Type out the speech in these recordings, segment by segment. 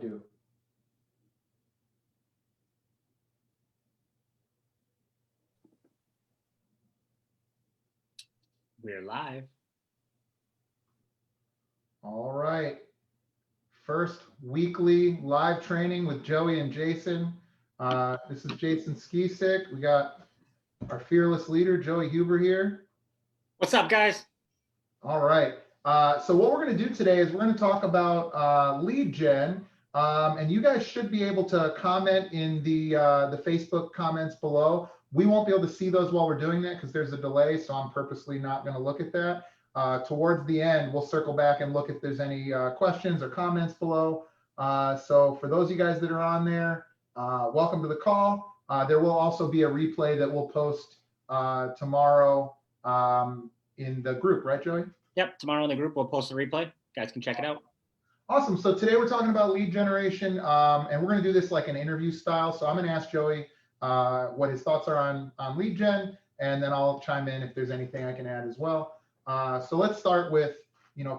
do. We're live. All right. First weekly live training with Joey and Jason. This is Jason Skisick. We got our fearless leader, Joey Huber, here. What's up, guys? All right. So what we're going to do today is we're going to talk about lead gen. And you guys should be able to comment in the Facebook comments below. We won't be able to see those while we're doing that because there's a delay, so I'm purposely not going to look at that. Towards the end, we'll circle back and look if there's any questions or comments below. So for those of you guys that are on there, welcome to the call. There will also be a replay that we'll post tomorrow in the group, right, Joey? Yep, tomorrow in the group, we'll post the replay. You guys can check it out. Awesome. So today we're talking about lead generation, and we're going to do this like an interview style. So I'm going to ask Joey what his thoughts are on lead gen, and then I'll chime in if there's anything I can add as well. So let's start with,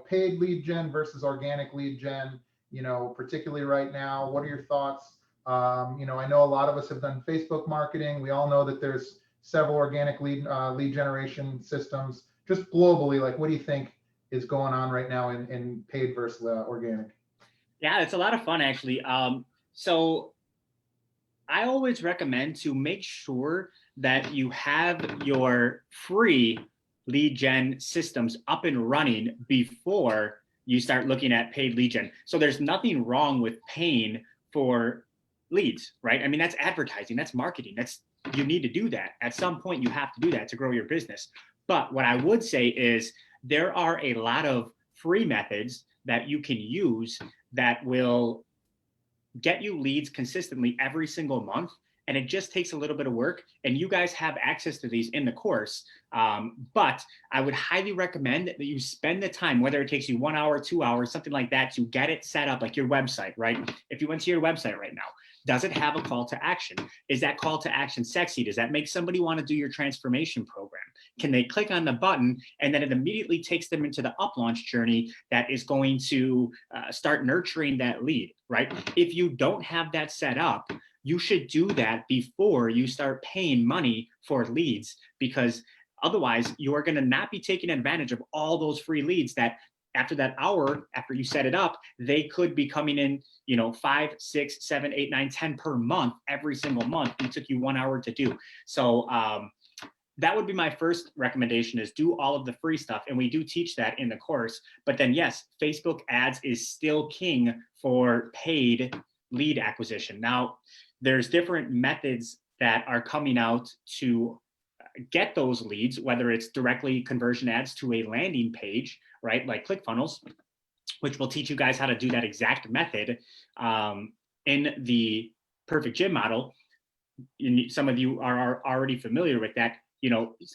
paid lead gen versus organic lead gen, particularly right now. What are your thoughts? I know a lot of us have done Facebook marketing. We all know that there's several organic lead generation systems. Just globally, like, what do you think is going on right now in paid versus organic? Yeah, it's a lot of fun, actually. So I always recommend to make sure that you have your free lead gen systems up and running before you start looking at paid lead gen. So there's nothing wrong with paying for leads, right? I mean, that's advertising, that's marketing, you need to do that. At some point, you have to do that to grow your business. But what I would say is there are a lot of free methods that you can use that will get you leads consistently every single month. And it just takes a little bit of work. And you guys have access to these in the course. But I would highly recommend that you spend the time, whether it takes you 1 hour, 2 hours, something like that, to get it set up, like your website, right? If you went to your website right now, does it have a call to action? Is that call to action sexy? Does that make somebody want to do your transformation program? Can they click on the button and then it immediately takes them into the up launch journey that is going to start nurturing that lead, right? If you don't have that set up, you should do that before you start paying money for leads, because otherwise you are going to not be taking advantage of all those free leads that after that hour, after you set it up, they could be coming in, 5, 6, 7, 8, 9, 10 per month, every single month. It took you 1 hour to do. So that would be my first recommendation, is do all of the free stuff. And we do teach that in the course. But then yes, Facebook ads is still king for paid lead acquisition. Now, there's different methods that are coming out to get those leads, whether it's directly conversion ads to a landing page, right? Like ClickFunnels, which will teach you guys how to do that exact method in the Perfect Gym model. Some of you are already familiar with that,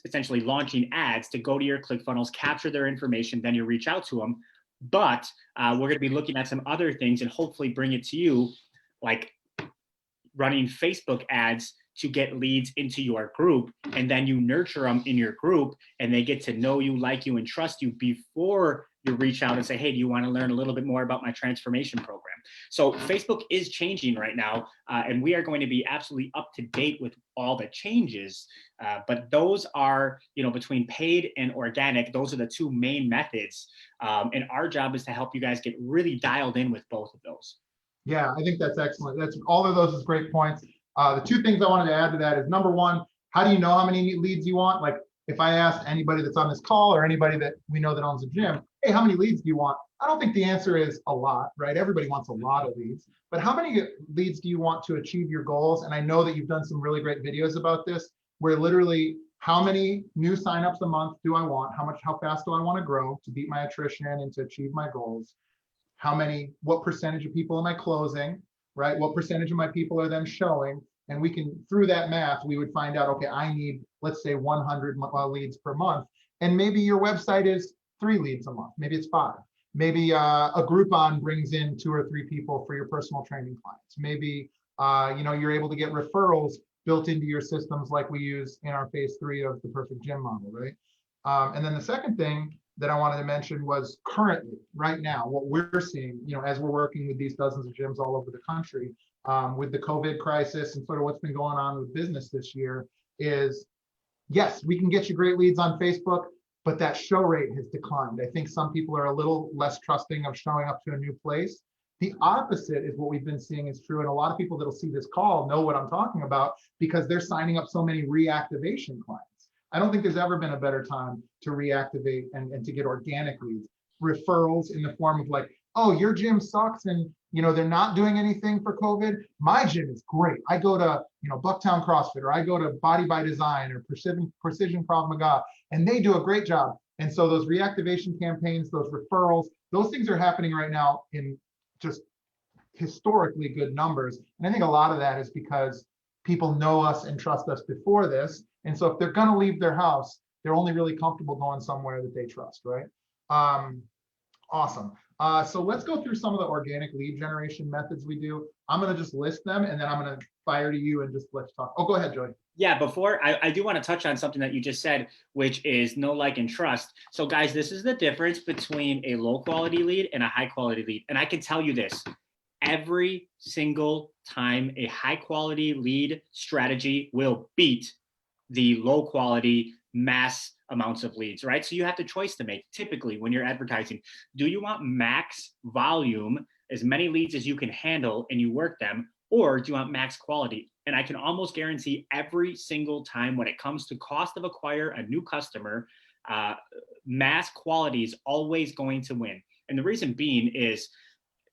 essentially launching ads to go to your ClickFunnels, capture their information, then you reach out to them. But we're going to be looking at some other things and hopefully bring it to you, like running Facebook ads to get leads into your group, and then you nurture them in your group and they get to know you, like you, and trust you before you reach out and say, hey, do you want to learn a little bit more about my transformation program? So Facebook is changing right now, and we are going to be absolutely up to date with all the changes. But those are, between paid and organic, those are the two main methods. And our job is to help you guys get really dialed in with both of those. Yeah, I think that's excellent. That's all of those is great points. The two things I wanted to add to that is, number one, how do you know how many leads you want? Like, if I asked anybody that's on this call or anybody that we know that owns a gym, hey, how many leads do you want? I don't think the answer is a lot, right? Everybody wants a lot of leads, but how many leads do you want to achieve your goals? And I know that you've done some really great videos about this, where literally, how many new signups a month do I want? How fast do I want to grow to beat my attrition and to achieve my goals? What percentage of people am I closing, right? What percentage of my people are then showing? And we can, through that math, we would find out, okay, I need, let's say 100 leads per month. And maybe your website is 3 leads a month. Maybe it's 5. Maybe a Groupon brings in 2 or 3 people for your personal training clients. Maybe, you're able to get referrals built into your systems like we use in our phase 3 of the Perfect Gym model, right? And then the second thing that I wanted to mention was currently, right now, what we're seeing, as we're working with these dozens of gyms all over the country, with the COVID crisis and sort of what's been going on with business this year is, yes, we can get you great leads on Facebook, but that show rate has declined. I think some people are a little less trusting of showing up to a new place. The opposite is what we've been seeing is true. And a lot of people that'll see this call know what I'm talking about because they're signing up so many reactivation clients. I don't think there's ever been a better time to reactivate and to get organic leads. Referrals in the form of like, oh, your gym sucks and they're not doing anything for COVID. My gym is great. I go to Bucktown CrossFit, or I go to Body by Design, or Precision Krav Maga, and they do a great job. And so those reactivation campaigns, those referrals, those things are happening right now in just historically good numbers. And I think a lot of that is because people know us and trust us before this. And so if they're going to leave their house, they're only really comfortable going somewhere that they trust, right? Awesome. So let's go through some of the organic lead generation methods we do. I'm going to just list them, and then I'm going to fire to you and just let's talk. Oh, go ahead, Joey. Yeah, before I do want to touch on something that you just said, which is know, like, and trust. So guys, this is the difference between a low quality lead and a high quality lead. And I can tell you this, every single time a high quality lead strategy will beat the low quality mass amounts of leads, right? So you have the choice to make typically when you're advertising. Do you want max volume, as many leads as you can handle and you work them, or do you want max quality? And I can almost guarantee every single time when it comes to cost of acquire a new customer, mass quality is always going to win. And the reason being is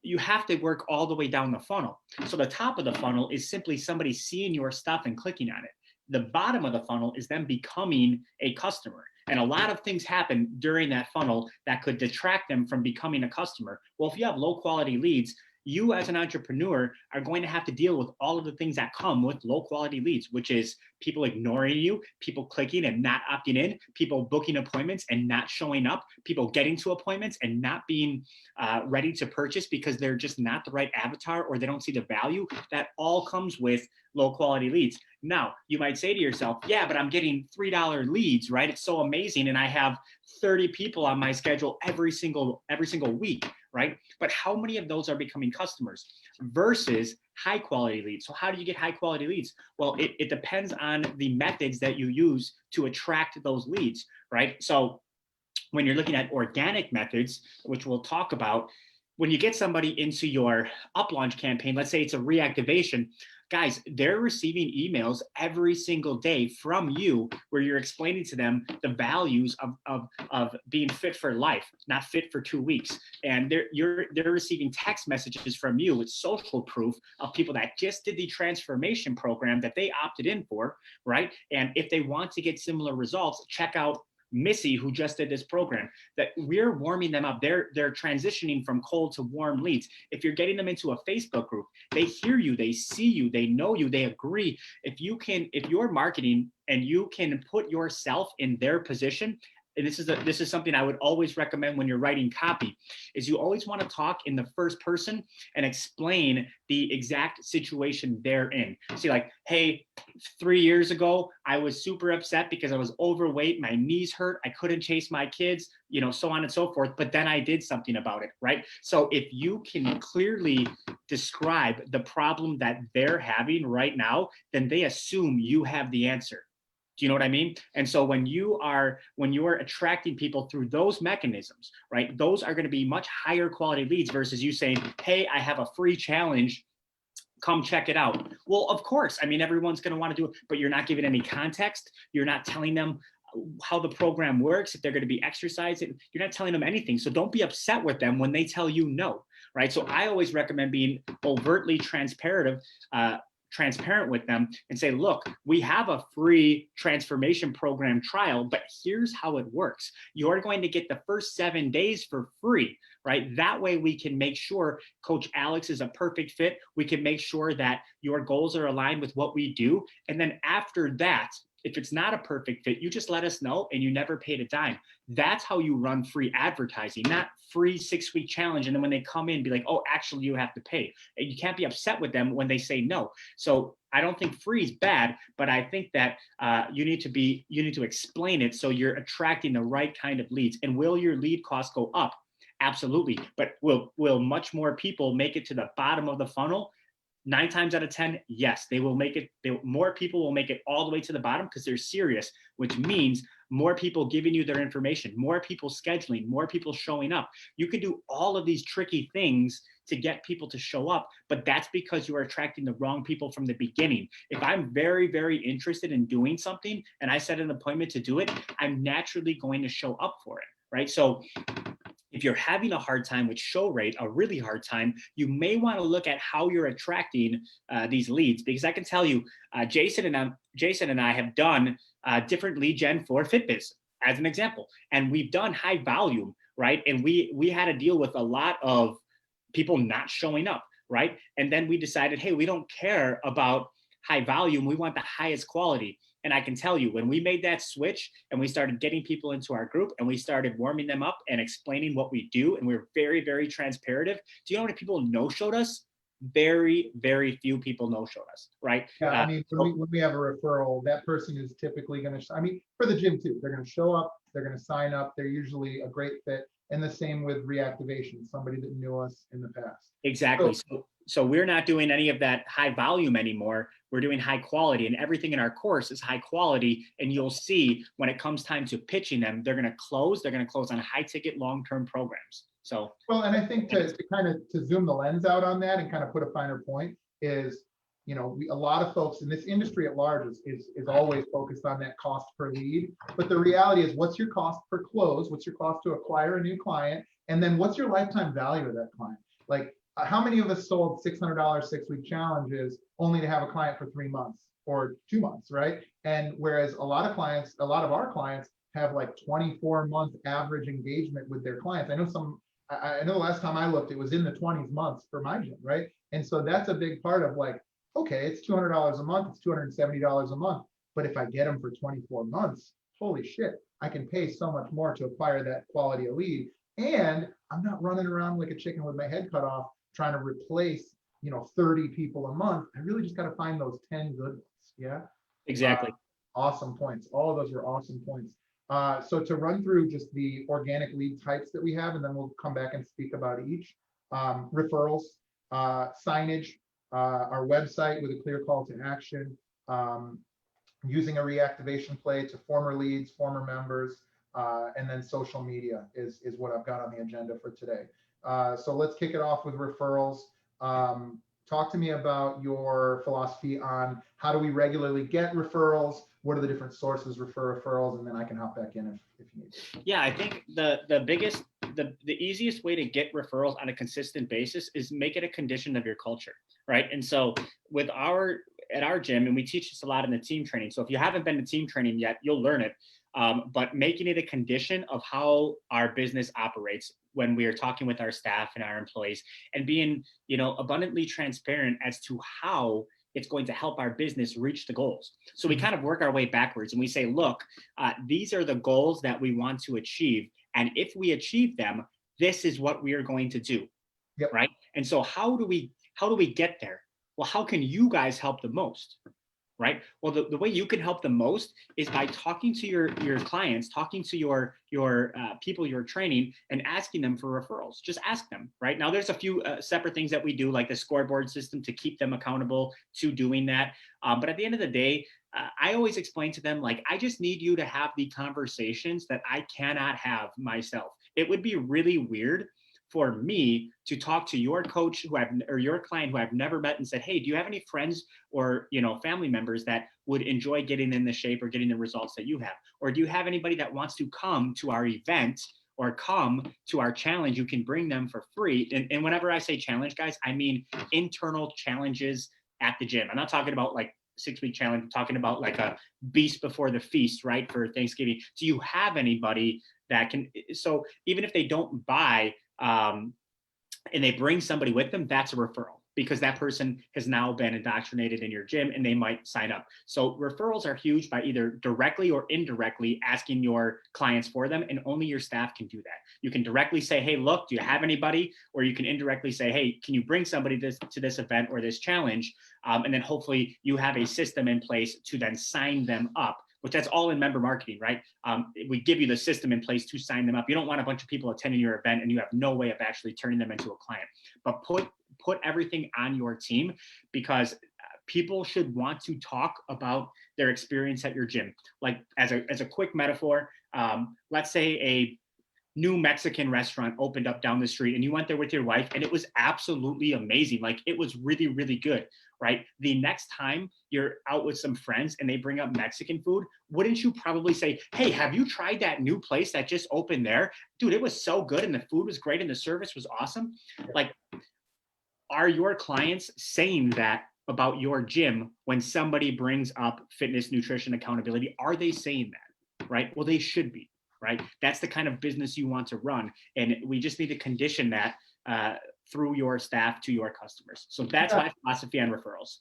you have to work all the way down the funnel. So the top of the funnel is simply somebody seeing your stuff and clicking on it. The bottom of the funnel is them becoming a customer. And a lot of things happen during that funnel that could detract them from becoming a customer. Well, if you have low quality leads, you as an entrepreneur are going to have to deal with all of the things that come with low quality leads, which is people ignoring you, people clicking and not opting in, people booking appointments and not showing up, people getting to appointments and not being ready to purchase because they're just not the right avatar or they don't see the value. That all comes with low quality leads. Now, you might say to yourself, yeah, but I'm getting $3 leads, right? It's so amazing. And I have 30 people on my schedule every single week, right? But how many of those are becoming customers versus high quality leads? So how do you get high quality leads? Well, it depends on the methods that you use to attract those leads, right? So when you're looking at organic methods, which we'll talk about, when you get somebody into your up launch campaign, let's say it's a reactivation, guys, they're receiving emails every single day from you where you're explaining to them the values of being fit for life, not fit for 2 weeks. And they're receiving text messages from you with social proof of people that just did the transformation program that they opted in for, right? And if they want to get similar results, check out Missy, who just did this program, that we're warming them up. They're transitioning from cold to warm leads. If you're getting them into a Facebook group, they hear you, they see you, they know you, they agree. If you're marketing and you can put yourself in their position, and this is something I would always recommend when you're writing copy, is you always want to talk in the first person and explain the exact situation they're in. See, like, hey, 3 years ago, I was super upset because I was overweight, my knees hurt, I couldn't chase my kids, so on and so forth, but then I did something about it, right? So if you can clearly describe the problem that they're having right now, then they assume you have the answer. Do you know what I mean? And so when you are attracting people through those mechanisms, right, those are going to be much higher quality leads versus you saying, hey, I have a free challenge, come check it out. Well, of course, I mean, everyone's going to want to do it, but you're not giving any context. You're not telling them how the program works, if they're going to be exercising. You're not telling them anything. So don't be upset with them when they tell you no, right? So I always recommend being overtly transparent with them and say, look, we have a free transformation program trial, but here's how it works. You're going to get the first 7 days for free, right? That way we can make sure Coach Alex is a perfect fit. We can make sure that your goals are aligned with what we do. And then after that, if it's not a perfect fit, you just let us know and you never paid a dime. That's how you run free advertising, not free 6-week challenge. And then when they come in, be like, oh, actually, you have to pay. And you can't be upset with them when they say no. So I don't think free is bad, but I think that you need to explain it so you're attracting the right kind of leads. And will your lead costs go up? Absolutely. But will much more people make it to the bottom of the funnel? 9 times out of 10, yes, they will make it. More people will make it all the way to the bottom because they're serious, which means more people giving you their information, more people scheduling, more people showing up. You can do all of these tricky things to get people to show up, but that's because you are attracting the wrong people from the beginning. If I'm very, very interested in doing something and I set an appointment to do it, I'm naturally going to show up for it, right? So if you're having a hard time with show rate, a really hard time, you may want to look at how you're attracting these leads, because I can tell you, Jason and I have done different lead gen for FitBiz as an example, and we've done high volume, right? And we had to deal with a lot of people not showing up, right? And then we decided, hey, we don't care about high volume, we want the highest quality. And I can tell you, when we made that switch and we started getting people into our group and we started warming them up and explaining what we do, and we were very, very transparent. Do you know how many people no-showed us? Very, very few people no-showed us, right? Yeah, I mean, when we have a referral, that person is typically going to, I mean, for the gym too, they're going to show up, they're going to sign up, they're usually a great fit. And the same with reactivation, somebody that knew us in the past. Exactly. So we're not doing any of that high volume anymore. We're doing high quality, and everything in our course is high quality. And you'll see when it comes time to pitching them, they're going to close on high ticket, long-term programs. So, well, and I think to kind of to zoom the lens out on that and kind of put a finer point is, you know, a lot of folks in this industry at large is always focused on that cost per lead. But the reality is, what's your cost per close? What's your cost to acquire a new client? And then what's your lifetime value of that client? Like, how many of us sold $600 6-week challenges only to have a client for 3 months or 2 months, right? And whereas a lot of our clients have like 24-month average engagement with their clients. I know the last time I looked, it was in the 20s months for my gym, right? And so that's a big part of like, okay, it's $200 a month, it's $270 a month. But if I get them for 24 months, holy shit, I can pay so much more to acquire that quality of lead. And I'm not running around like a chicken with my head cut off, trying to replace, 30 people a month. I really just got to find those 10 good ones. Yeah. exactly. Awesome points. All of those were awesome points. So to run through just the organic lead types that we have, and then we'll come back and speak about each. Referrals, signage, our website with a clear call to action, using a reactivation play to former leads, former members, and then social media is what I've got on the agenda for today. So let's kick it off with referrals. Talk to me about your philosophy on how do we regularly get referrals? What are the different sources refer referrals? And then I can hop back in if you need to. Yeah, I think the easiest way to get referrals on a consistent basis is make it a condition of your culture, right? And so at our gym, and we teach this a lot in the team training. So if you haven't been to team training yet, you'll learn it. But making it a condition of how our business operates when we are talking with our staff and our employees, and being, abundantly transparent as to how it's going to help our business reach the goals. So we kind of work our way backwards and we say, look, these are the goals that we want to achieve. And if we achieve them, this is what we are going to do. Yep. Right. And so how do we get there? Well, how can you guys help the most? Right. Well, the way you can help the most is by talking to your clients, talking to your people you're training, and asking them for referrals. Just ask them. Right now, there's a few separate things that we do, like the scoreboard system, to keep them accountable to doing that. But at the end of the day, I always explain to them, like, I just need you to have the conversations that I cannot have myself. It would be really weird for me to talk to your coach or your client who I've never met and said, hey, do you have any friends or family members that would enjoy getting in the shape or getting the results that you have? Or do you have anybody that wants to come to our event or come to our challenge? You can bring them for free. And whenever I say challenge, guys, I mean internal challenges at the gym. I'm not talking about like 6-week challenge. I'm talking about like a beast before the feast, right? For Thanksgiving. Do you have anybody that can, so even if they don't buy, and they bring somebody with them, that's a referral, because that person has now been indoctrinated in your gym and they might sign up. So referrals are huge by either directly or indirectly asking your clients for them, and only your staff can do that. You can directly say, hey, look, do you have anybody? Or you can indirectly say, hey, can you bring somebody to this event or this challenge? And then hopefully you have a system in place to then sign them up, which that's all in member marketing, right? We give you the system in place to sign them up. You don't want a bunch of people attending your event and you have no way of actually turning them into a client. But put everything on your team, because people should want to talk about their experience at your gym. Like as a quick metaphor, let's say a new Mexican restaurant opened up down the street and you went there with your wife and it was absolutely amazing. Like it was really, really good, right? The next time you're out with some friends and they bring up Mexican food, wouldn't you probably say, hey, have you tried that new place that just opened there? Dude, it was so good and the food was great and the service was awesome. Like, are your clients saying that about your gym when somebody brings up fitness, nutrition, accountability? Are they saying that, right? Well, they should be. Right? That's the kind of business you want to run. And we just need to condition that through your staff to your customers. So that's my philosophy on referrals.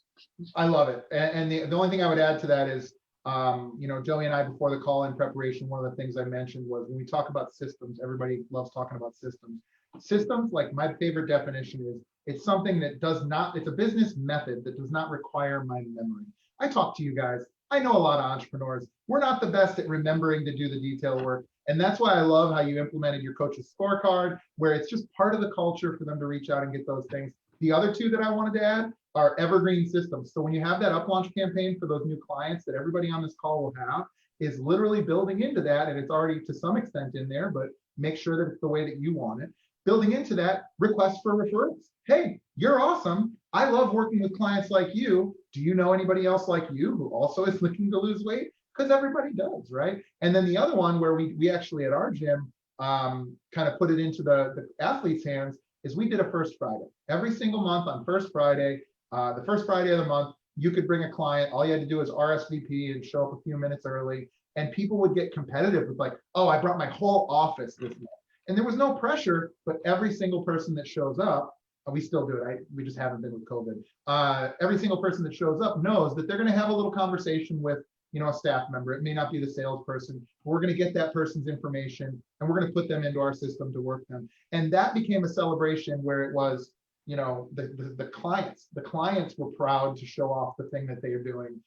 I love it. And the only thing I would add to that is, Joey and I, before the call in preparation, one of the things I mentioned was when we talk about systems, everybody loves talking about systems. Systems, like my favorite definition is, it's something that it's a business method that does not require my memory. I talk to you guys. I know a lot of entrepreneurs. We're not the best at remembering to do the detail work. And that's why I love how you implemented your coach's scorecard, where it's just part of the culture for them to reach out and get those things. The other two that I wanted to add are evergreen systems. So when you have that up launch campaign for those new clients that everybody on this call will have, is literally building into that. And it's already to some extent in there, but make sure that it's the way that you want it. Building into that, request for referrals. Hey, you're awesome. I love working with clients like you. Do you know anybody else like you who also is looking to lose weight? Because everybody does, right? And then the other one where we actually at our gym kind of put it into the athletes' hands is we did a First Friday. Every single month on First Friday, the first Friday of the month, you could bring a client. All you had to do was RSVP and show up a few minutes early. And people would get competitive with like, oh, I brought my whole office this month. And there was no pressure, but every single person that shows up, we still do it. We just haven't been with COVID. Every single person that shows up knows that they're going to have a little conversation with, a staff member. It may not be the salesperson. We're going to get that person's information and we're going to put them into our system to work them. And that became a celebration where it was, the clients were proud to show off the thing that they are doing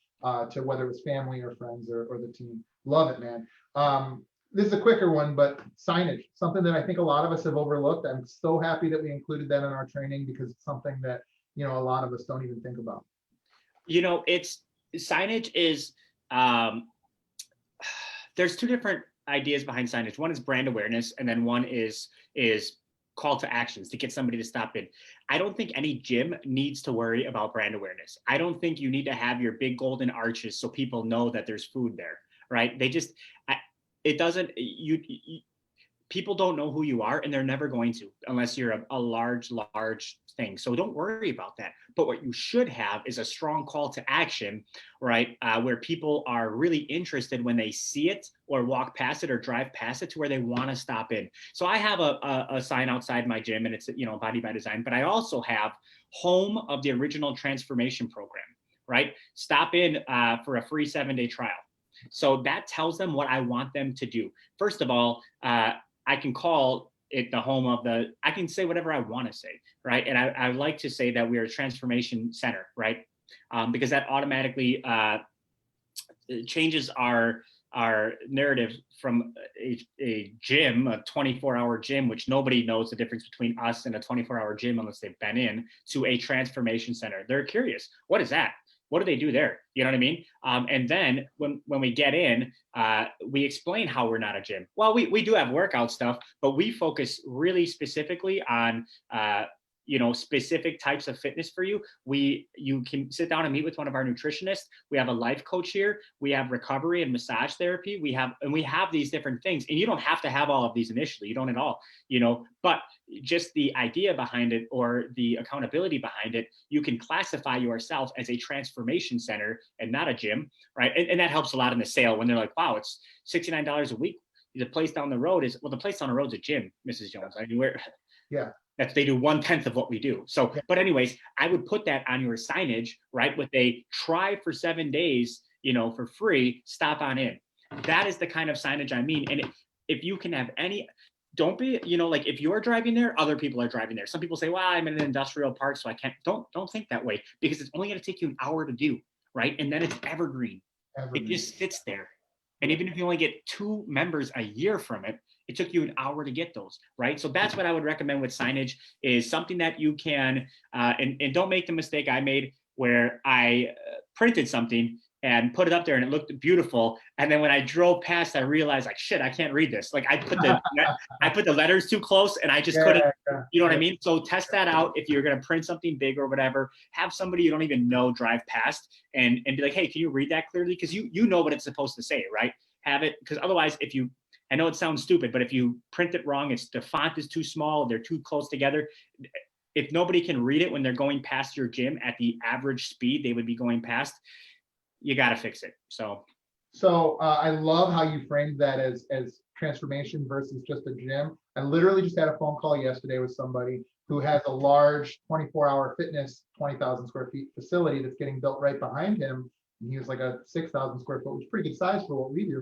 to whether it was family or friends or the team. Love it, man. This is a quicker one, but signage, something that I think a lot of us have overlooked. I'm so happy that we included that in our training because it's something that, a lot of us don't even think about. It's signage is, there's two different ideas behind signage. One is brand awareness, and then one is call to actions to get somebody to stop in. I don't think any gym needs to worry about brand awareness. I don't think you need to have your big golden arches so people know that there's food there, right? It doesn't, people don't know who you are and they're never going to unless you're a large thing. So don't worry about that. But what you should have is a strong call to action, right? Where people are really interested when they see it or walk past it or drive past it to where they want to stop in. So I have a sign outside my gym and it's, Body by Design, but I also have home of the original transformation program, right? Stop in for a free 7-day trial. So that tells them what I want them to do. First of all, I can call it the home of I can say whatever I want to say, right? And I like to say that we are a transformation center, right? Because that automatically changes our narrative from a gym, a 24-hour gym, which nobody knows the difference between us and a 24-hour gym unless they've been in, to a transformation center. They're curious. What is that? What do they do there? You know what I mean? And then when we get in, we explain how we're not a gym. Well, we do have workout stuff, but we focus really specifically on specific types of fitness for you. You can sit down and meet with one of our nutritionists. We have a life coach here. We have recovery and massage therapy. We have these different things, and you don't have to have all of these initially. You don't at all, but just the idea behind it or the accountability behind it, you can classify yourself as a transformation center and not a gym, right? And that helps a lot in the sale when they're like, wow, it's $69 a week. The place down the road is a gym, Mrs. Jones. I mean, they do 1/10 of what we do. So, but anyways, I would put that on your signage, right? With a try for 7 days, for free, stop on in. That is the kind of signage I mean. And if you can have any, don't be, like if you're driving there, other people are driving there. Some people say, well, I'm in an industrial park, so I can't. Don't think that way, because it's only going to take you an hour to do, right? And then it's evergreen. It just sits there. And even if you only get 2 members a year from it, it took you an hour to get those, right? So that's what I would recommend with signage, is something that you can, and don't make the mistake I made where I printed something and put it up there and it looked beautiful. And then when I drove past, I realized, like, shit, I can't read this. Like I put the letters too close and I just couldn't, you know what I mean? So test that out. If you're going to print something big or whatever, have somebody you don't even know drive past and be like, hey, can you read that clearly? Because you know what it's supposed to say, right? Have it, because otherwise, I know it sounds stupid, but if you print it wrong, the font is too small, they're too close together. If nobody can read it when they're going past your gym at the average speed they would be going past, you got to fix it. So I love how you framed that as transformation versus just a gym. I literally just had a phone call yesterday with somebody who has a large 24-hour fitness, 20,000 square feet facility that's getting built right behind him. And he was like a 6,000 square foot, which is pretty good size for what we do.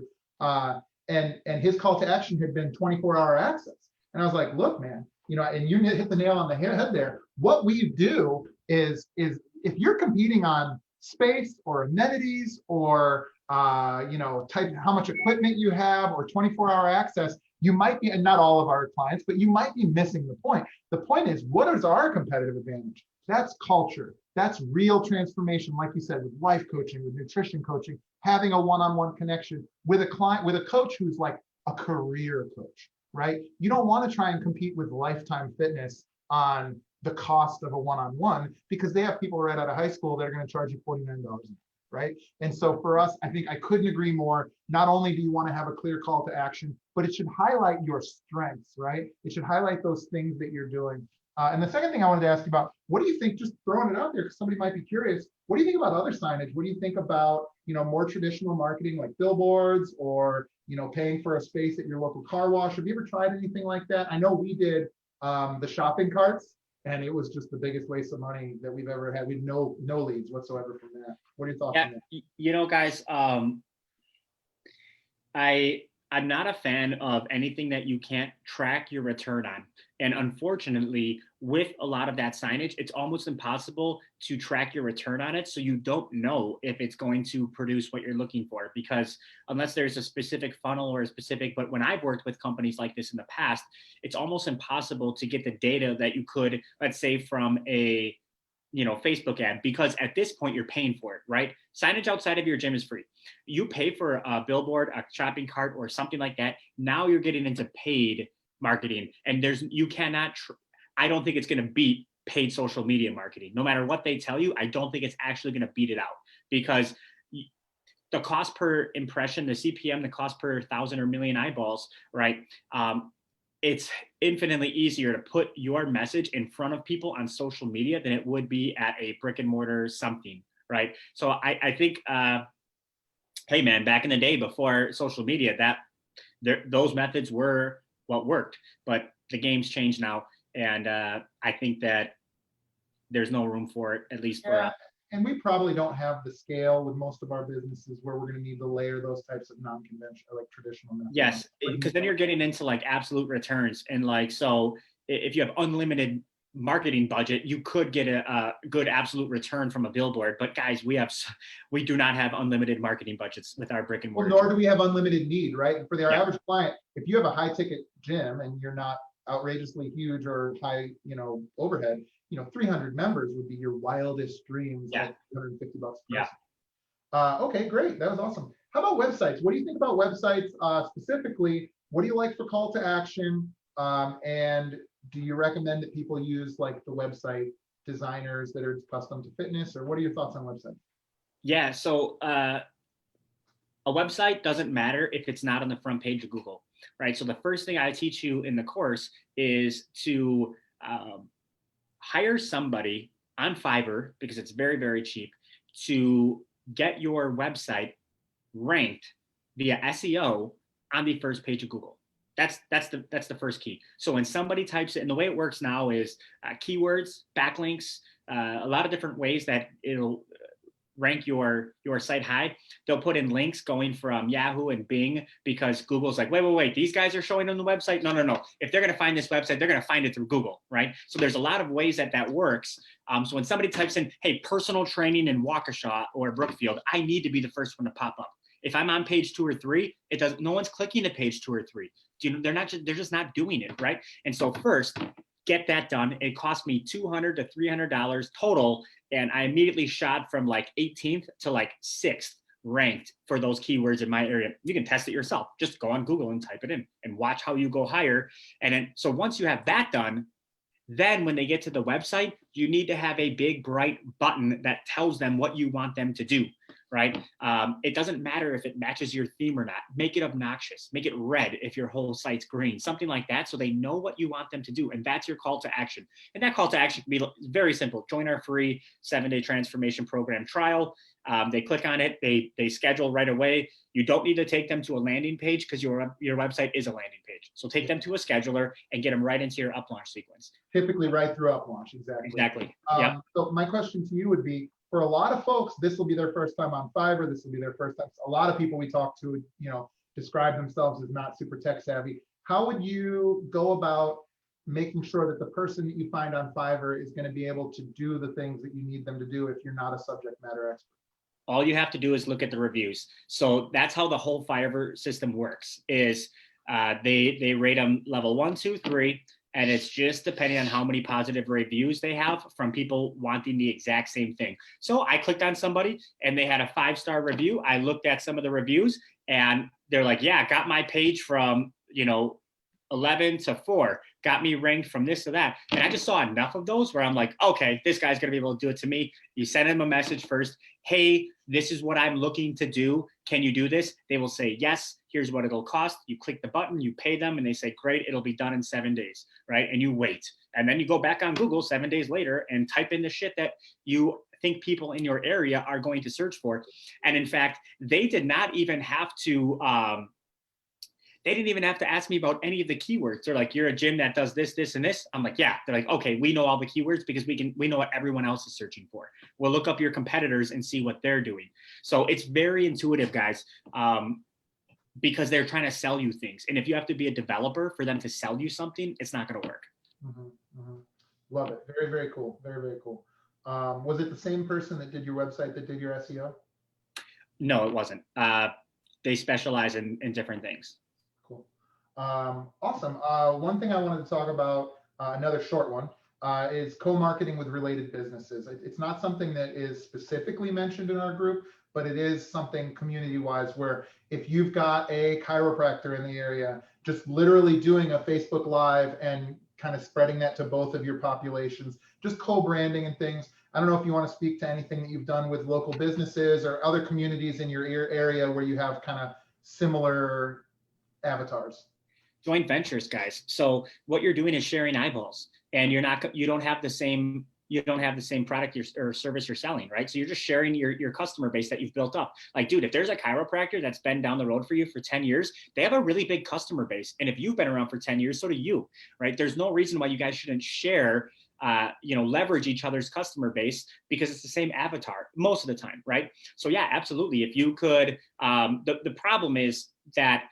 And his call to action had been 24-hour access. And I was like, look, man, and you hit the nail on the head there. What we do is if you're competing on space or amenities or type how much equipment you have or 24-hour access, you might be, and not all of our clients, but you might be missing the point. The point is, what is our competitive advantage? That's culture. That's real transformation, like you said, with life coaching, with nutrition coaching, having a one-on-one connection with a client, with a coach who's like a career coach, right? You don't want to try and compete with Lifetime Fitness on the cost of a one-on-one, because they have people right out of high school that are going to charge you $49, right? And so for us, I think I couldn't agree more. Not only do you want to have a clear call to action, but it should highlight your strengths, right? It should highlight those things that you're doing. And the second thing I wanted to ask you about, what do you think, just throwing it out there because somebody might be curious, what do you think about other signage? What do you think about, more traditional marketing like billboards or, paying for a space at your local car wash? Have you ever tried anything like that? I know we did the shopping carts, and it was just the biggest waste of money that we've ever had. We had no leads whatsoever from that. What are your thoughts on that? Guys, I'm not a fan of anything that you can't track your return on. And unfortunately, with a lot of that signage, it's almost impossible to track your return on it. So you don't know if it's going to produce what you're looking for, because unless there's a specific funnel or a specific, but when I've worked with companies like this in the past, it's almost impossible to get the data that you could, let's say, from a Facebook ad, because at this point you're paying for it, right? Signage outside of your gym is free. You pay for a billboard, a shopping cart, or something like that. Now you're getting into paid marketing, and I don't think it's going to beat paid social media marketing. No matter what they tell you, I don't think it's actually going to beat it out, because the cost per impression, the CPM, the cost per 1,000 or million eyeballs, right? It's infinitely easier to put your message in front of people on social media than it would be at a brick and mortar something, right? So I think, hey man, back in the day before social media, those methods were what worked, but the game's changed now, and I think that there's no room for it, at least for us. And we probably don't have the scale with most of our businesses where we're going to need to layer those types of non-conventional, like traditional methods. Yes, because then you're getting into like absolute returns, and like, so if you have unlimited marketing budget, you could get a good absolute return from a billboard. But guys, we do not have unlimited marketing budgets with our brick and mortar. Well, nor do we have unlimited need, right? For their average client, if you have a high ticket gym and you're not outrageously huge or high, overhead, 300 members would be your wildest dreams. Like $250. Yeah. Okay, great. That was awesome. How about websites? What do you think about websites specifically? What do you like for call to action? And do you recommend that people use like the website designers that are custom to fitness, or what are your thoughts on websites? Yeah, so a website doesn't matter if it's not on the front page of Google, right? So the first thing I teach you in the course is to hire somebody on Fiverr, because it's very, very cheap, to get your website ranked via SEO on the first page of Google. That's the first key. So when somebody types it, and the way it works now is keywords, backlinks, a lot of different ways that it'll rank your site high. They'll put in links going from Yahoo and Bing because Google's like, wait, these guys are showing on the website. No. If they're going to find this website, they're going to find it through Google, right? So there's a lot of ways that works. So when somebody types in, hey, personal training in Waukesha or Brookfield, I need to be the first one to pop up. If I'm on page 2 or 3, it doesn't. No one's clicking to page 2 or 3. They're just not doing it, right? And so first, get that done. It cost me $200 to $300 total, and I immediately shot from like 18th to like 6th ranked for those keywords in my area. You can test it yourself. Just go on Google and type it in and watch how you go higher. And then, so once you have that done, then when they get to the website, you need to have a big bright button that tells them what you want them to do, right? It doesn't matter if it matches your theme or not. Make it obnoxious, make it red if your whole site's green, something like that, so they know what you want them to do. And that's your call to action. And that call to action can be very simple. Join our free 7-day transformation program trial. They click on it, they schedule right away. You don't need to take them to a landing page because your website is a landing page. So take them to a scheduler and get them right into your up launch sequence. Typically right through up launch, Exactly. Yep. So my question to you would be, for a lot of folks, this will be their first time on Fiverr. This will be their first time. A lot of people we talk to, describe themselves as not super tech savvy. How would you go about making sure that the person that you find on Fiverr is going to be able to do the things that you need them to do if you're not a subject matter expert? All you have to do is look at the reviews. So that's how the whole Fiverr system works, is they rate them level 1, 2, 3, and it's just depending on how many positive reviews they have from people wanting the exact same thing. So I clicked on somebody and they had a 5-star review. I looked at some of the reviews and they're like, yeah, got my page from, 11 to 4, got me ranked from this to that. And I just saw enough of those where I'm like, okay, this guy's gonna be able to do it to me. You send him a message first. Hey, this is what I'm looking to do. Can you do this? They will say, yes, here's what it'll cost. You click the button, you pay them, and they say, great, it'll be done in 7 days, right? And you wait. And then you go back on Google 7 days later and type in the shit that you think people in your area are going to search for. And in fact, they did not even have to, they didn't even have to ask me about any of the keywords. They're like, you're a gym that does this, this, and this. I'm like, yeah. They're like, okay, we know all the keywords because we know what everyone else is searching for. We'll look up your competitors and see what they're doing. So it's very intuitive, guys, because they're trying to sell you things. And if you have to be a developer for them to sell you something, it's not going to work. Love it. Very, very cool. Very, very cool. Was it the same person that did your website that did your SEO? No, it wasn't. They specialize in different things. Cool. Awesome. One thing I wanted to talk about, another short one, is co-marketing with related businesses. It's not something that is specifically mentioned in our group, but it is something community-wise where if you've got a chiropractor in the area, just literally doing a Facebook Live and kind of spreading that to both of your populations, just co-branding and things. I don't know if you want to speak to anything that you've done with local businesses or other communities in your area where you have kind of similar avatars. Joint ventures, guys. So what you're doing is sharing eyeballs, and you don't have the same product or service you're selling, right? So you're just sharing your customer base that you've built up. Like, dude, if there's a chiropractor that's been down the road for you for 10 years, they have a really big customer base. And if you've been around for 10 years, so do you, right? There's no reason why you guys shouldn't share, leverage each other's customer base because it's the same avatar most of the time, right? So yeah, absolutely. If you could, the problem is that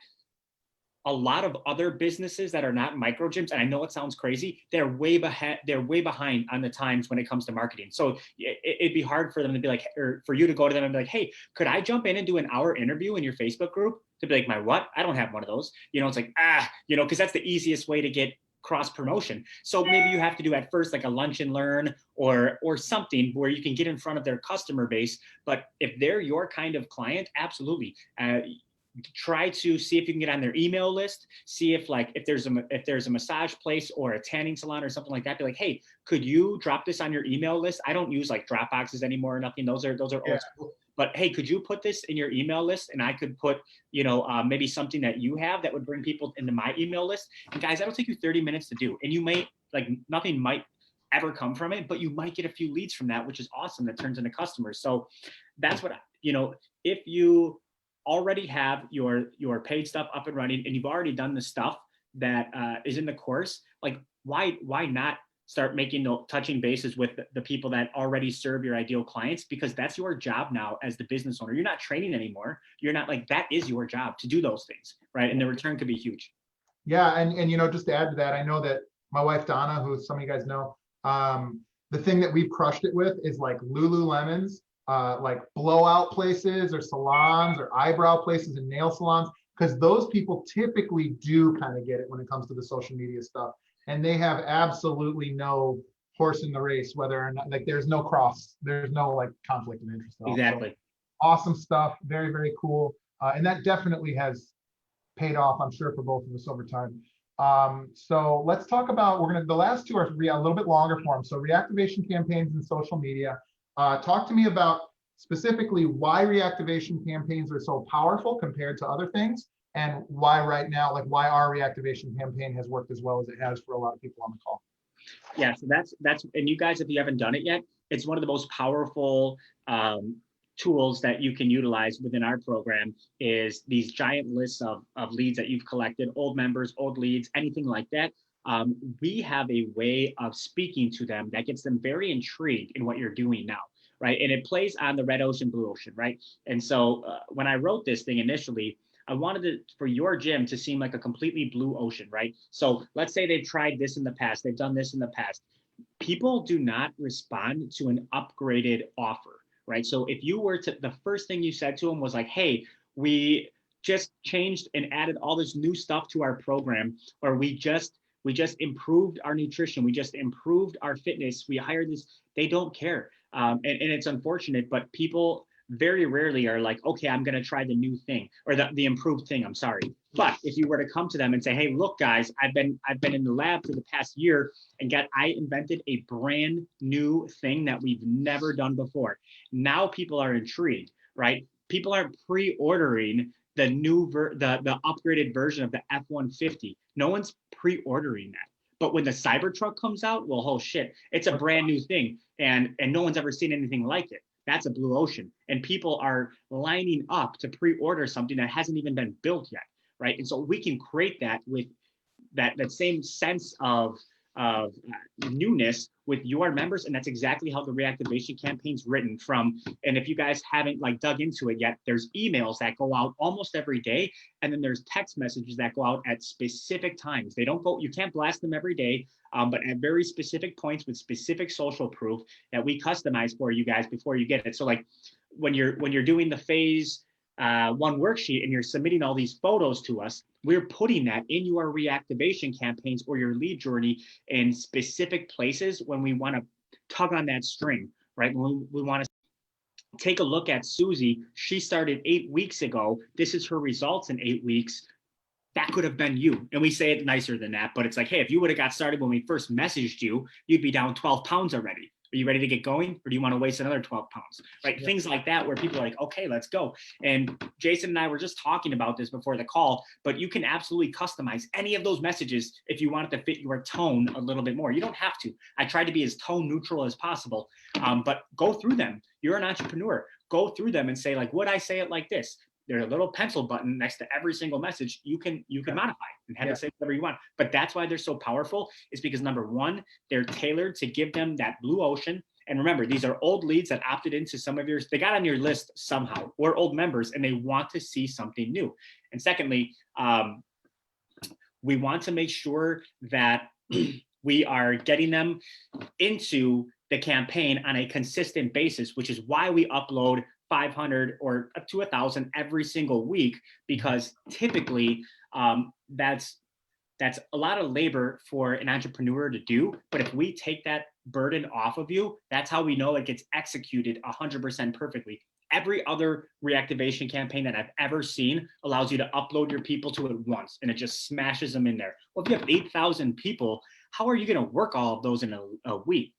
a lot of other businesses that are not micro gyms, and I know it sounds crazy, they're way behind on the times when it comes to marketing. So it'd be hard for them to be like, or for you to go to them and be like, hey, could I jump in and do an hour interview in your Facebook group? To be like, my what? I don't have one of those. It's like, because that's the easiest way to get cross promotion. So maybe you have to do at first like a lunch and learn or something where you can get in front of their customer base. But if they're your kind of client, absolutely. Try to see if you can get on their email list, see if there's a massage place or a tanning salon or something like that. Be like, hey, could you drop this on your email list? I don't use like drop boxes anymore or nothing. Those are old school. But hey, could you put this in your email list? And I could put, maybe something that you have that would bring people into my email list. And guys, that'll take you 30 minutes to do. And you may, nothing might ever come from it, but you might get a few leads from that, which is awesome. That turns into customers. So that's what, if you already have your paid stuff up and running and you've already done the stuff that is in the course, like why not start making touching bases with the people that already serve your ideal clients, because that's your job now as the business owner. You're not training anymore. You're not like, that is your job to do those things, right? And the return could be huge. Yeah, and just to add to that, I know that my wife Donna, who some of you guys know, the thing that we've crushed it with is like Lululemons, like blowout places or salons or eyebrow places and nail salons, because those people typically do kind of get it when it comes to the social media stuff, and they have absolutely no horse in the race, whether or not, like, there's no like conflict of interest at all. Exactly. So, awesome stuff, very, very cool, and that definitely has paid off, I'm sure, for both of us over time. So let's talk about, the last two are a little bit longer form. So reactivation campaigns and social media. Talk to me about specifically why reactivation campaigns are so powerful compared to other things, and why right now, like why our reactivation campaign has worked as well as it has for a lot of people on the call. Yeah, so that's, and you guys, if you haven't done it yet, it's one of the most powerful tools that you can utilize within our program, is these giant lists of leads that you've collected, old members, old leads, anything like that. We have a way of speaking to them that gets them very intrigued in what you're doing now, right? And it plays on the red ocean, blue ocean, right? And so when I wrote this thing initially, I wanted it for your gym to seem like a completely blue ocean, right? So let's say they've tried this in the past, they've done this in the past. People do not respond to an upgraded offer, right? So if you were to, the first thing you said to them was like, hey, we just changed and added all this new stuff to our program, or we just improved our nutrition, we just improved our fitness, we hired this, they don't care. And it's unfortunate, but people very rarely are like, okay, I'm going to try the new thing, or the improved thing, I'm sorry. But if you were to come to them and say, hey, look, guys, I've been in the lab for the past year, and I invented a brand new thing that we've never done before. Now people are intrigued, right? People are pre-ordering the new the upgraded version of the F-150. No one's pre-ordering that. But when the Cybertruck comes out, well, oh shit, it's a brand new thing, and no one's ever seen anything like it. That's a blue ocean, and people are lining up to pre-order something that hasn't even been built yet, right? And so we can create that with that same sense of newness with your members, and that's exactly how the reactivation campaign's written from. And if you guys haven't like dug into it yet, there's emails that go out almost every day, and then there's text messages that go out at specific times. They don't go, you can't blast them every day, but at very specific points with specific social proof that we customize for you guys before you get it. So like when you're doing the phase one worksheet and you're submitting all these photos to us, we're putting that in your reactivation campaigns or your lead journey in specific places when we want to tug on that string, right? When we want to take a look at Susie, she started 8 weeks ago. This is her results in 8 weeks. That could have been you. And we say it nicer than that, but it's like, hey, if you would have got started when we first messaged you, you'd be down 12 pounds already. Are you ready to get going, or do you want to waste another 12 pounds? Right? Yeah. Things like that, where people are like, okay, let's go. And Jason and I were just talking about this before the call, but you can absolutely customize any of those messages if you want it to fit your tone a little bit more. You don't have to. I try to be as tone neutral as possible, but go through them. You're an entrepreneur. Go through them and say, like, would I say it like this? There's a little pencil button next to every single message. You can modify and have it say whatever you want. But that's why they're so powerful, is because number one, they're tailored to give them that blue ocean. And remember, these are old leads that opted into some of yours. They got on your list somehow, or old members, and they want to see something new. And secondly, we want to make sure that we are getting them into the campaign on a consistent basis, which is why we upload 500 or up to 1,000 every single week, because typically that's a lot of labor for an entrepreneur to do. But if we take that burden off of you, that's how we know it gets executed 100% perfectly. Every other reactivation campaign that I've ever seen allows you to upload your people to it once, and it just smashes them in there. Well, if you have 8,000 people, how are you going to work all of those in a week?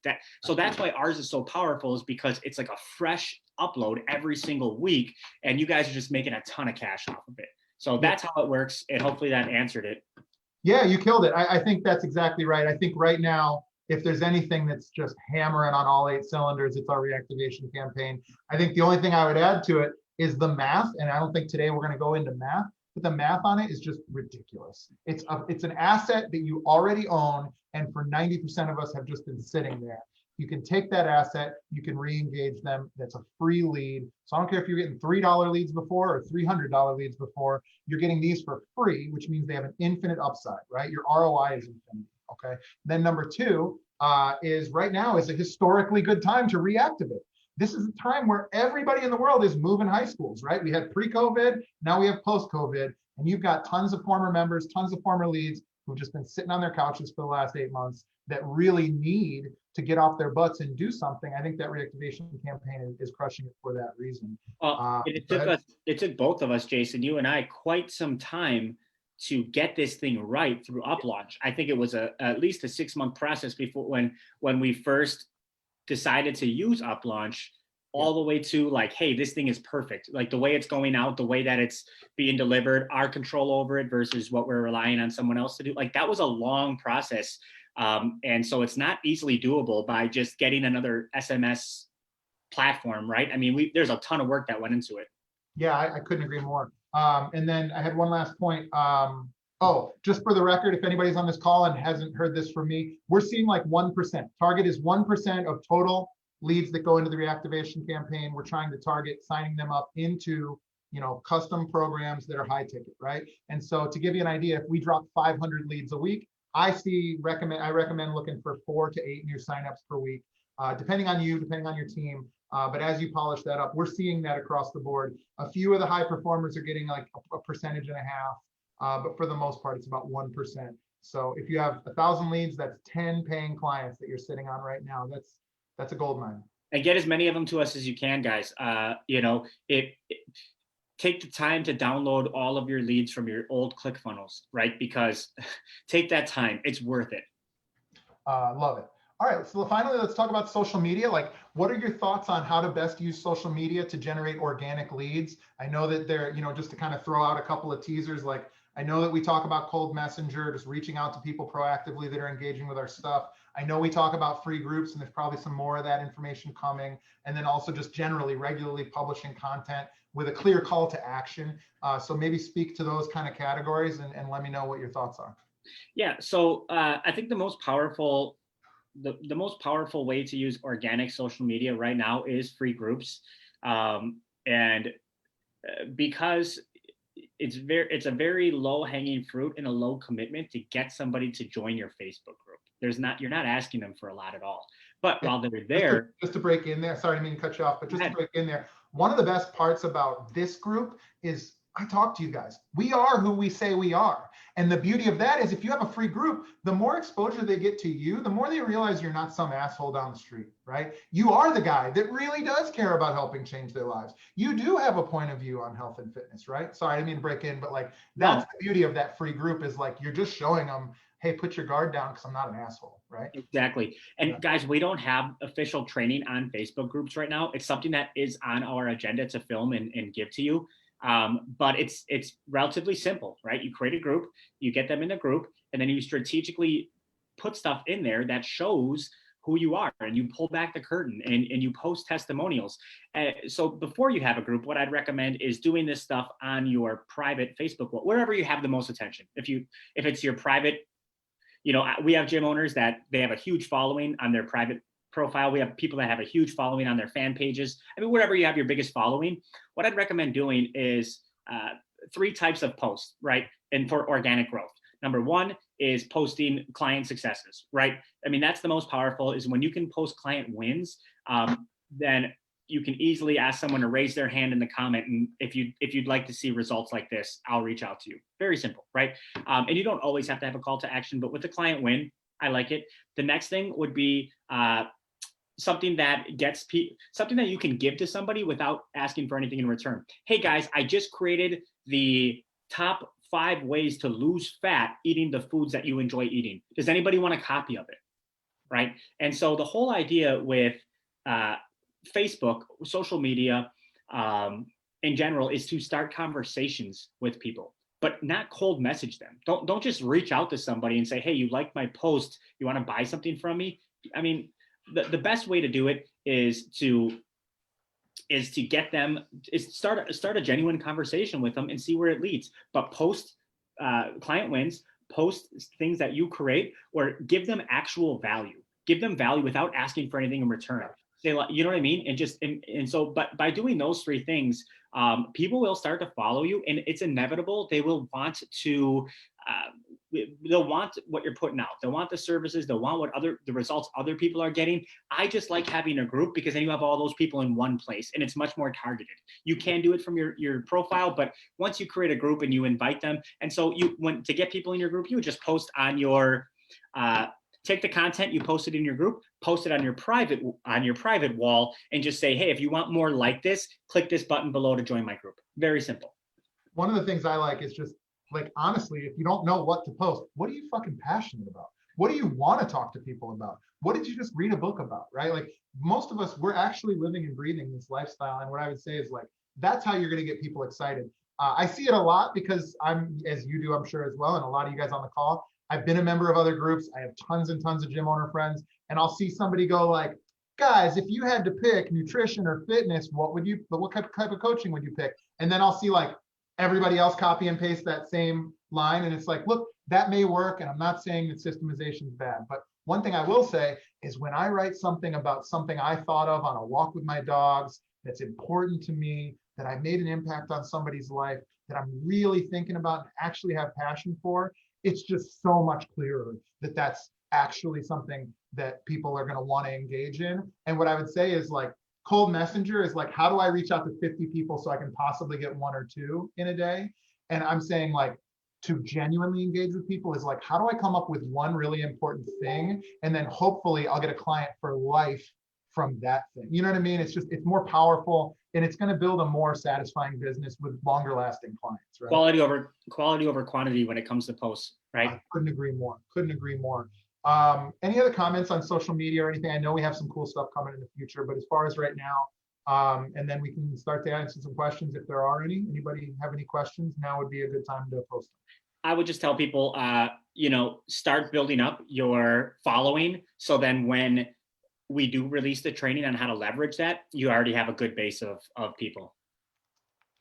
So that's why ours is so powerful, is because it's like a fresh upload every single week, and you guys are just making a ton of cash off of it. So that's how it works, and hopefully that answered it. Yeah, you killed it. I think that's exactly right. I think right now, if there's anything that's just hammering on all 8 cylinders, it's our reactivation campaign. I think the only thing I would add to it is the math, and I don't think today we're going to go into math, but the math on it is just ridiculous. It's an asset that you already own, and for 90% of us have just been sitting there. You can take that asset, you can re-engage them. That's a free lead. So I don't care if you're getting $3 leads before or $300 leads before, you're getting these for free, which means they have an infinite upside, right? Your ROI is infinite, okay? Then number two is right now is a historically good time to reactivate. This is a time where everybody in the world is moving high schools, right? We had pre-COVID, now we have post-COVID, and you've got tons of former members, tons of former leads who've just been sitting on their couches for the last 8 months that really need to get off their butts and do something. I think that reactivation campaign is crushing it for that reason. Well, it took both of us, Jason, you and I, quite some time to get this thing right through UpLaunch. I think it was at least a 6-month process before when we first decided to use UpLaunch, all the way to like, hey, this thing is perfect. Like the way it's going out, the way that it's being delivered, our control over it versus what we're relying on someone else to do. Like that was a long process. And so it's not easily doable by just getting another SMS platform, right? I mean, there's a ton of work that went into it. Yeah, I couldn't agree more. And then I had one last point. Oh, just for the record, if anybody's on this call and hasn't heard this from me, we're seeing like 1%. Target is 1% of total leads that go into the reactivation campaign. We're trying to target signing them up into, custom programs that are high ticket, right? And so to give you an idea, if we drop 500 leads a week, I recommend looking for 4 to 8 new signups per week, depending on you, depending on your team. But as you polish that up, we're seeing that across the board. A few of the high performers are getting like a 1.5%, but for the most part, it's about 1%. So if you have 1,000 leads, that's 10 paying clients that you're sitting on right now. That's a gold mine. And get as many of them to us as you can, guys. Take the time to download all of your leads from your old ClickFunnels, right? Because take that time, it's worth it. Love it. All right, so finally, let's talk about social media. Like, what are your thoughts on how to best use social media to generate organic leads? I know that they're, just to kind of throw out a couple of teasers, like I know that we talk about cold messenger, just reaching out to people proactively that are engaging with our stuff. I know we talk about free groups, and there's probably some more of that information coming. And then also just generally regularly publishing content with a clear call to action. So maybe speak to those kind of categories and let me know what your thoughts are. Yeah, so I think the most powerful way to use organic social media right now is free groups. And because it's a very low hanging fruit and a low commitment to get somebody to join your Facebook group. You're not asking them for a lot at all. But while they're there, just to break in there, sorry, I didn't mean to cut you off, but just to break in there, one of the best parts about this group is I talk to you guys. We are who we say we are. And the beauty of that is if you have a free group, the more exposure they get to you, the more they realize you're not some asshole down the street, right? You are the guy that really does care about helping change their lives. You do have a point of view on health and fitness, right? Sorry, I didn't mean to break in, but like that's the beauty of that free group is like you're just showing them, hey, put your guard down because I'm not an asshole, right? Exactly. And guys, we don't have official training on Facebook groups right now. It's something that is on our agenda to film and give to you. But it's relatively simple, right? You create a group, you get them in a group, and then you strategically put stuff in there that shows who you are, and you pull back the curtain and you post testimonials. So before you have a group, what I'd recommend is doing this stuff on your private Facebook, wherever you have the most attention. If it's your private, we have gym owners that they have a huge following on their private profile. We have people that have a huge following on their fan pages. I mean, wherever you have your biggest following, what I'd recommend doing is 3 types of posts, right? And for organic growth. Number 1 is posting client successes, right? I mean, that's the most powerful is when you can post client wins, then you can easily ask someone to raise their hand in the comment. And if you'd like to see results like this, I'll reach out to you. Very simple, right? And you don't always have to have a call to action, but with the client win, I like it. The next thing would be something that you can give to somebody without asking for anything in return. Hey guys, I just created the top 5 ways to lose fat eating the foods that you enjoy eating. Does anybody want a copy of it? Right? And so the whole idea with Facebook, social media in general is to start conversations with people, but not cold message them. Don't just reach out to somebody and say, hey, you liked my post, you want to buy something from me? I mean, the best way to do it is to is to get them, is start a genuine conversation with them and see where it leads. But post client wins, post things that you create, or give them actual value. Give them value without asking for anything in return. Say, you know what I mean? And just, and so, but by doing those three things, people will start to follow you, and it's inevitable. They will want to, they'll want what you're putting out. They'll want the services. They'll want what the results other people are getting. I just like having a group because then you have all those people in one place, and it's much more targeted. You can do it from your profile, but once you create a group and you invite them, and so to get people in your group, you would just post on your, take the content you posted in your group, post it on your private wall, and just say, hey, if you want more like this, click this button below to join my group. Very simple. One of the things I like is just, like, honestly, if you don't know what to post, what are you fucking passionate about? What do you want to talk to people about? What did you just read a book about, right? Like, most of us, we're actually living and breathing this lifestyle. And what I would say is, like, that's how you're going to get people excited. I see it a lot because I'm, as you do, I'm sure as well, and a lot of you guys on the call, I've been a member of other groups. I have tons and tons of gym owner friends, and I'll see somebody go like, guys, if you had to pick nutrition or fitness, what type of coaching would you pick? And then I'll see like everybody else copy and paste that same line. And it's like, look, that may work. And I'm not saying that systemization is bad, but one thing I will say is when I write something about something I thought of on a walk with my dogs, that's important to me, that I made an impact on somebody's life, that I'm really thinking about and actually have passion for, it's just so much clearer that that's actually something that people are going to want to engage in. And what I would say is, like, cold messenger is like, how do I reach out to 50 people so I can possibly get 1 or 2 in a day? And I'm saying, like, to genuinely engage with people is like, how do I come up with one really important thing? And then hopefully I'll get a client for life from that thing. You know what I mean? It's just, it's more powerful, and it's going to build a more satisfying business with longer lasting clients, right? Quality over quantity when it comes to posts, right? I couldn't agree more. Couldn't agree more. Any other comments on social media or anything? I know we have some cool stuff coming in the future, but as far as right now, and then we can start to answer some questions if there are any. Anybody have any questions? Now would be a good time to post them. I would just tell people, start building up your following. So then when we do release the training on how to leverage that, you already have a good base of people.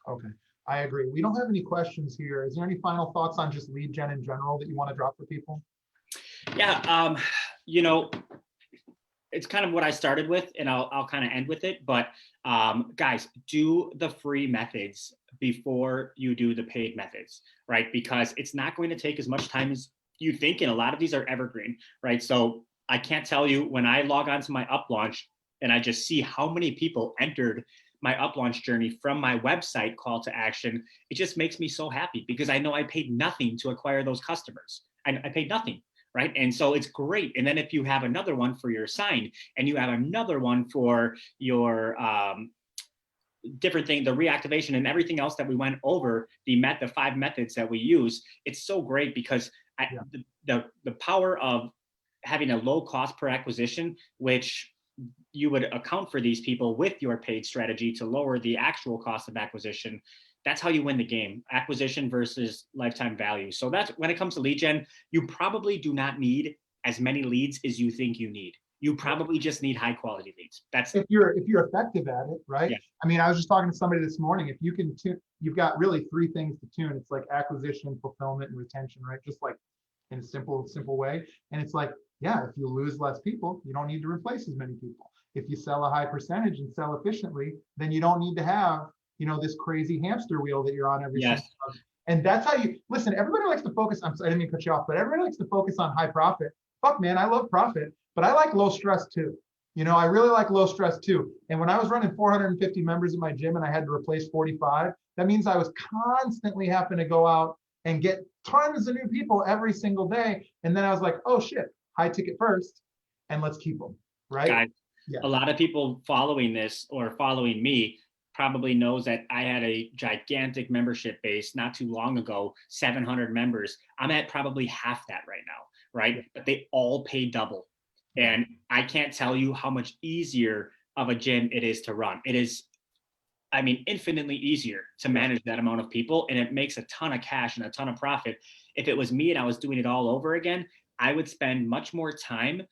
Okay. I agree. We don't have any questions here. Is there any final thoughts on just lead gen in general that you want to drop for people? Yeah. It's kind of what I started with, and I'll kind of end with it. But guys, do the free methods before you do the paid methods, right? Because it's not going to take as much time as you think. And a lot of these are evergreen, right? So I can't tell you, when I log on to my up launch and I just see how many people entered my up launch journey from my website call to action, it just makes me so happy because I know I paid nothing to acquire those customers. I paid nothing, right? And so it's great. And then if you have another one for your sign, and you have another one for your different thing, the reactivation and everything else that we went over, the 5 methods that we use, it's so great because the power of having a low cost per acquisition, which you would account for these people with your paid strategy to lower the actual cost of acquisition. That's how you win the game: acquisition versus lifetime value. So that's when it comes to lead gen, you probably do not need as many leads as you think you need. You probably just need high quality leads. That's if you're effective at it, right? Yeah. I mean, I was just talking to somebody this morning. If you can tune, you've got really 3 things to tune. It's like acquisition, fulfillment, and retention, right? Just like in a simple way. And it's like, yeah, if you lose less people, you don't need to replace as many people. If you sell a high percentage and sell efficiently, then you don't need to have, this crazy hamster wheel that you're on every single month. And that's how you listen. Everybody likes to focus. I didn't mean to cut you off, but everybody likes to focus on high profit. Fuck, man, I love profit, but I like low stress too. I really like low stress too. And when I was running 450 members in my gym and I had to replace 45, that means I was constantly having to go out and get tons of new people every single day. And then I was like, oh shit, high ticket first, and let's keep them, right? Guys, a lot of people following this or following me probably knows that I had a gigantic membership base not too long ago, 700 members. I'm at probably half that right now, right? But they all pay double. And I can't tell you how much easier of a gym it is to run. It is, infinitely easier to manage that amount of people, and it makes a ton of cash and a ton of profit. If it was me and I was doing it all over again, I would spend much more time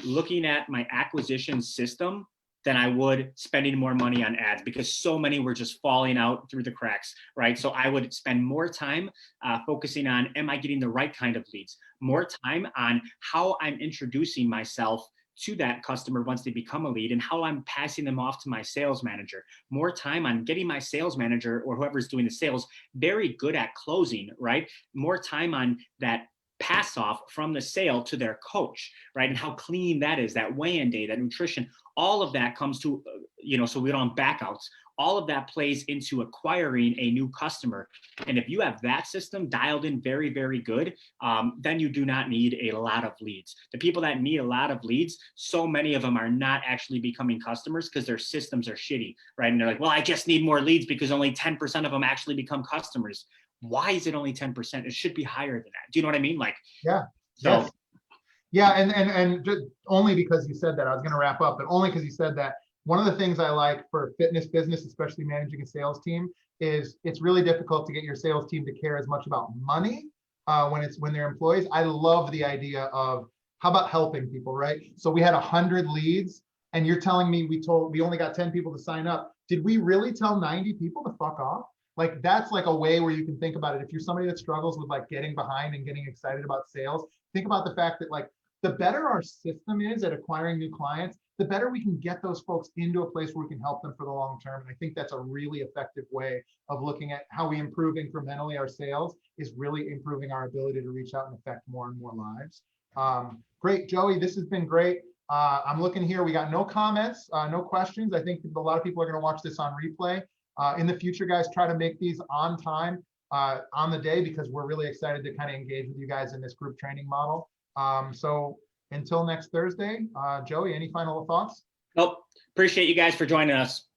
looking at my acquisition system than I would spending more money on ads, because so many were just falling out through the cracks, right? So I would spend more time focusing on, am I getting the right kind of leads? More time on how I'm introducing myself to that customer once they become a lead, and how I'm passing them off to my sales manager. More time on getting my sales manager or whoever's doing the sales very good at closing, right? More time on that pass off from the sale to their coach, right? And how clean that is, that weigh-in day, that nutrition, all of that comes to, so we don't have backouts. All of that plays into acquiring a new customer. And if you have that system dialed in very, very good, then you do not need a lot of leads. The people that need a lot of leads, so many of them are not actually becoming customers because their systems are shitty, right? And they're like, well, I just need more leads because only 10% of them actually become customers. Why is it only 10%? It should be higher than that. Do you know what I mean? Like, Yeah. so. Yes. Yeah, and just only because you said that, I was going to wrap up, but only because you said that. One of the things I like for fitness business, especially managing a sales team, is it's really difficult to get your sales team to care as much about money when they're employees. I love the idea of, how about helping people, right? So we had 100 leads, and you're telling me we only got 10 people to sign up. Did we really tell 90 people to fuck off? Like, that's like a way where you can think about it. If you're somebody that struggles with like getting behind and getting excited about sales, think about the fact that like, the better our system is at acquiring new clients, the better we can get those folks into a place where we can help them for the long term. And I think that's a really effective way of looking at how we improve incrementally our sales, is really improving our ability to reach out and affect more and more lives. Great, Joey, this has been great. I'm looking here, we got no comments, no questions. I think a lot of people are going to watch this on replay. In the future, guys, try to make these on time, on the day, because we're really excited to kind of engage with you guys in this group training model. So until next Thursday, Joey, any final thoughts? Nope. Appreciate you guys for joining us.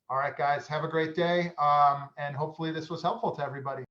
All right, guys, have a great day. And hopefully this was helpful to everybody.